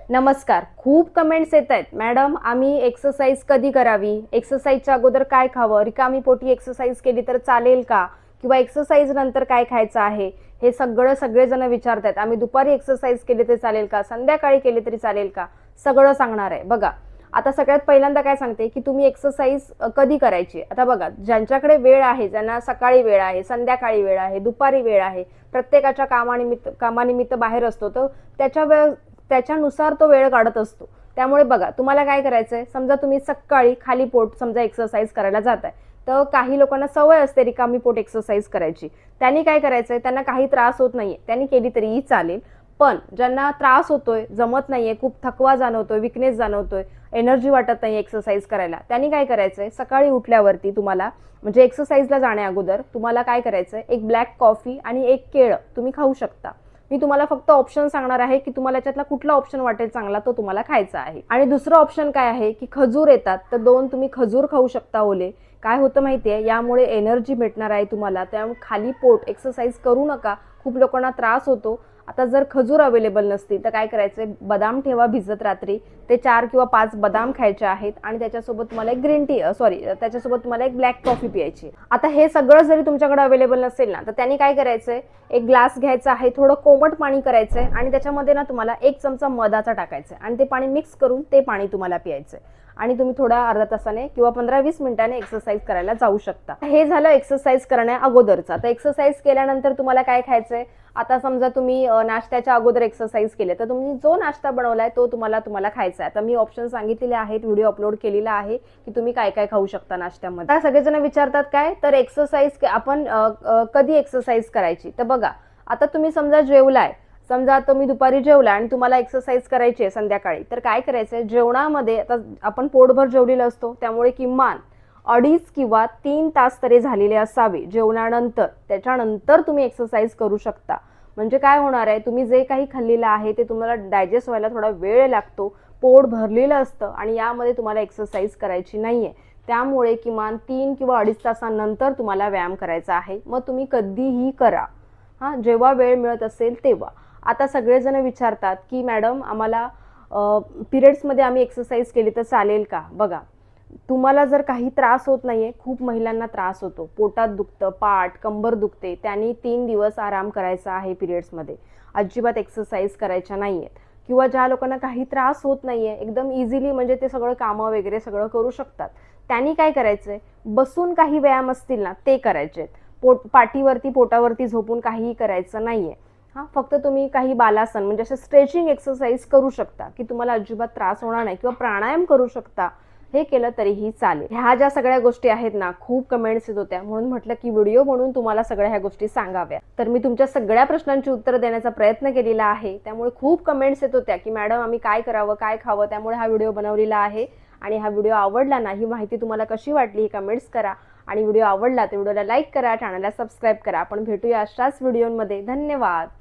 नमस्कार. खूप कमेंट्स येत आहेत, मॅडम आम्ही एक्सरसाइज कधी करावी, एक्सरसाइजच्या अगोदर काय खावं, रिकामी पोटी एक्सरसाइज केली तर चालेल का, किंवा एक्सरसाइज नंतर काय खायचं आहे, हे सगळेजण विचारतात. आम्ही दुपारी एक्सरसाइज केली तरी चालेल का, संध्याकाळी केली तरी चालेल का, सगळं सांगणार आहे. बघा, आता सगळ्यात पहिल्यांदा काय सांगते की तुम्ही एक्सरसाइज कधी करायची. आता बघा, ज्यांच्याकडे वेळ आहे, ज्यांना सकाळी वेळ आहे, संध्याकाळी वेळ आहे, दुपारी वेळ आहे, प्रत्येकाच्या कामानिमित्त बाहेर असतो, तर त्याच्यानुसार तो वेळ काढत असतो. त्यामुळे बघा, तुम्हाला काय करायचंय, समजा तुम्ही सकाळी खाली पोट समजा एक्सरसाइज करायला जाताय, तर काही लोकांना सवय असते रिकामी पोट एक्सरसाइज करायची. त्यांनी काय करायचंय, त्यांना काही त्रास होत नाहीये, त्यांनी केली तरीही चालेल. पण ज्यांना त्रास होतोय, जमत नाहीये, खूप थकवा जाणवतोय, विकनेस जाणवतोय, एनर्जी वाटत नाही एक्सरसाइज करायला, त्यांनी काय करायचंय, सकाळी उठल्यावरती तुम्हाला म्हणजे एक्सरसाइजला जाण्या अगोदर तुम्हाला काय करायचंय, एक ब्लॅक कॉफी आणि एक केळं तुम्ही खाऊ शकता. मी तुम्हाला फक्त ऑप्शन सांगणार आहे की तुम्हाला याच्यातला कुठला ऑप्शन वाटेल चांगला तो तुम्हाला खायचा आहे. आणि दुसरं ऑप्शन काय आहे की खजूर येतात, तर 2 तुम्ही खजूर खाऊ शकता ओले. काय होतं माहितीये, यामुळे एनर्जी भेटणार आहे तुम्हाला. त्यामुळे खाली पोट एक्सरसाइज करू नका, खूप लोकांना त्रास होतो. आता जर खजूर अवेलेबल नसतील तर काय करायचंय, बदाम ठेवा भिजत रात्री, ते 4 किंवा 5 बदाम खायचे आहेत आणि त्याच्यासोबत तुम्हाला एक ग्रीन टी त्याच्यासोबत तुम्हाला एक ब्लॅक कॉफी प्यायची. आता हे सगळं जरी तुमच्याकडे अवेलेबल नसेल ना, तर त्यांनी काय करायचंय, एक ग्लास घ्यायचा आहे, थोडं कोमट पाणी करायचंय आणि त्याच्यामध्ये ना तुम्हाला 1 चमचा मधाचा टाकायचा आणि ते पाणी मिक्स करून ते पाणी तुम्हाला प्यायचंय. आणि तुम्ही थोड्या अर्धा तासाने किंवा 15-20 मिनिटांनी एक्सरसाइज करायला जाऊ शकता. हे झालं एक्सरसाइज करण्या अगोदरचा. आता एक्सरसाइज केल्यानंतर तुम्हाला काय खायचंय, आता समजा तुम्ही नाश्त्याच्या अगोदर एक्सरसाइज केली, तर तुम्ही जो नाश्ता बनवलाय तो तुम्हाला खायचा आहे. आता मी ऑप्शन सांगितलेले आहेत, व्हिडिओ अपलोड केलेला आहे की तुम्ही काय काय खाऊ शकता नाश्त्यामध्ये. आता सगळेजण विचारतात काय, तर एक्सरसाइज आपण कधी एक्सरसाइज करायची. तर बघा, आता तुम्ही समजा जेवलाय, समजा तुम्ही दुपारी जेवला आणि तुम्हाला एक्सरसाइज करायची आहे संध्याकाळी, तर काय करायचंय, जेवणामध्ये आता आपण पोटभर जेवलेलं असतो, त्यामुळे किमान 2.5 किंवा 3 तास तरी झालेले असावे जेवणानंतर. त्याच्यानंतर तुम्ही एक्सरसाइज करू शकता. म्हणजे काय होणार आहे, तुम्ही जे काही खाल्लेलं आहे ते तुम्हाला डायजेस्ट व्हायला थोडा वेळ लागतो, पोट भरलेलं असतं आणि यामध्ये तुम्हाला एक्सरसाइज करायची नाहीये. त्यामुळे किमान 3 किंवा 2.5 तासांनंतर तुम्हाला व्यायाम करायचा आहे. मग तुम्ही कधीही करा, जेव्हा वेळ मिळत असेल तेव्हा. आता सगळेजण विचारतात की मॅडम आम्हाला पिरियड्समध्ये आम्ही एक्सरसाइज केली तर चालेल का. बघा, तुम्हाला जर काही त्रास होत नाहीये, खूप महिलांना त्रास होतो, पोटात दुखतं, पाठ कंबर दुखते, त्यांनी 3 दिवस आराम करायचा आहे पिरियड्समध्ये, अजिबात एक्सरसाइज करायच्या नाहीयेत. किंवा ज्या लोकांना काही त्रास होत नाहीये, एकदम इझिली म्हणजे ते सगळं कामं वगैरे सगळं करू शकतात, त्यांनी काय करायचंय, बसून काही व्यायाम असतील ना ते करायचे. पाठीवरती पोटावरती झोपून काहीही करायचं नाहीये. फक्त तुम्ही काही बालासन म्हणजे असे स्ट्रेचिंग एक्सरसाइज करू शकता की तुम्हाला अजिबात त्रास होणार नाही, किंवा प्राणायाम करू शकता, हे केलं तरीही चालेल. ह्या ज्या सगळ्या गोष्टी आहेत ना, खूप कमेंट्स येत होत्या, म्हणून म्हटलं की व्हिडिओ बनवून तुम्हाला सगळ्या ह्या गोष्टी सांगाव्या. तर मी तुमच्या सगळ्या प्रश्नांची उत्तरं देण्याचा प्रयत्न केलेला आहे. त्यामुळे खूप कमेंट्स येत होत्या की मॅडम आम्ही काय करावं, काय खावं, त्यामुळे हा व्हिडिओ बनवलेला आहे. आणि हा व्हिडिओ आवडला ना, ही माहिती तुम्हाला कशी वाटली ही कमेंट्स करा. आणि व्हिडिओ आवडला तर व्हिडिओला लाईक करा, चॅनलला सबस्क्राईब करा. आपण भेटूया अशाच व्हिडिओमध्ये. धन्यवाद.